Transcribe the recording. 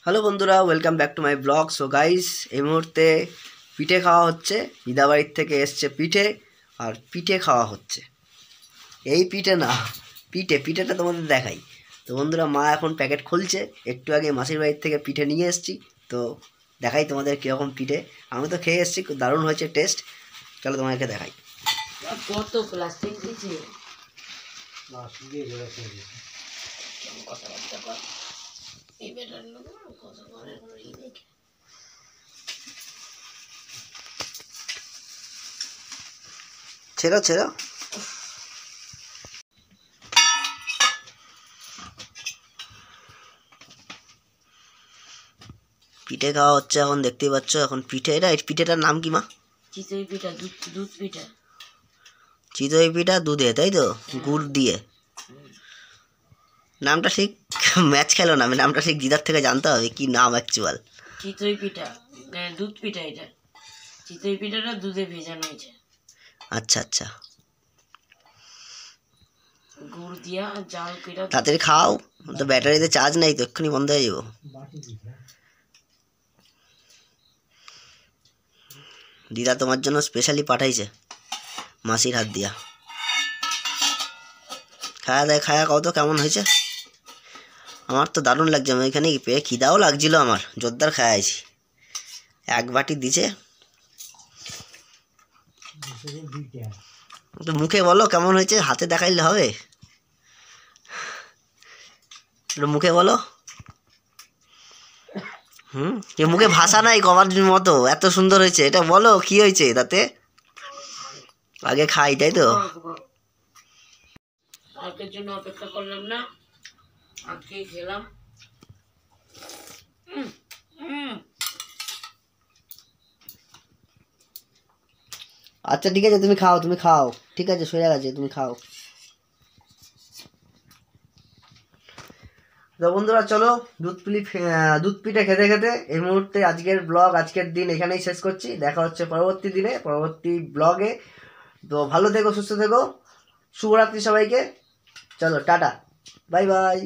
Hello বন্ধুরা, welcome back to my blog. So guys, এই মুহূর্তে পিঠে খাওয়া হচ্ছে। দিদাবাড়ির থেকে এসছে পিঠে, আর পিঠে খাওয়া হচ্ছে। এই পিঠে না, পিঠেটা তোমাদের দেখাই। তো বন্ধুরা, মা এখন প্যাকেট খুলছে। একটু আগে মাসির বাড়ির থেকে পিঠে নিয়ে এসেছি, তো দেখাই তোমাদের কীরকম পিঠে। আমি তো খেয়ে এসেছি, দারুণ হয়েছে টেস্ট। চলো তোমাদেরকে দেখাই। কত প্লাস্টিক দিয়েছে, ছেড়ো ছেড়ো। পিঠে খাওয়া হচ্ছে এখন, দেখতেই পাচ্ছ। এখন পিঠেটার নাম কি মা? চিতই পিঠা, দুধ পিঠা। চিতই পিঠা দুধে, তাই তো? গুড় দিয়ে। নামটা ঠিক ম্যাচ খেলো না, আমি নামটা ঠিক দিদার থেকে জানতে হবে কি নাম অ্যাকচুয়াল। চিতই পিঠা, দুধ পিঠা। এটা চিতই পিঠাটা দুধে ভেজানো হয়েছে। আচ্ছা আচ্ছা, গুড় দিয়া জাল পিঠা। তাড়াতাড়ি খাও, তো ব্যাটারিতে চার্জ নেই তো, এক্ষুনি বন্ধ হয়ে যাবো। দিদা তোমার জন্য স্পেশালি পাঠাইছে মাসির হাত দিয়া। খায়া কত কেমন হয়েছে? আমার তো দারুণ লাগছে। আমি এখানে পেয়ে খিদাও লাগছিল আমার, জোরদার খাইছি। এক বাটি দিছে। তো মুখে বলো কেমন হয়েছে, হাতে দেখাইলে হবে? মুখে বলো। মুখে ভাষা নাই কবার মতো, এত সুন্দর হয়েছে। এটা বলো কি হয়েছে তাতে। আগে খাই, তাই তো? আজকের জন্য অপেক্ষা করলাম না, আজকেই খেলাম। আচ্ছা ঠিক আছে, তুমি খাও। ঠিক আছে, সরে গেছে, তুমি খাও। তো বন্ধুরা, চলো দুধ পিঠে খেতে খেতে এই মুহূর্তে আজকের দিন এখানেই শেষ করছি। দেখা হচ্ছে পরবর্তী দিনে, পরবর্তী ব্লগে। তো ভালো থেকো, সুস্থ থেকো। শুভরাত্রি সবাইকে। চলো টাটা, বাই বাই।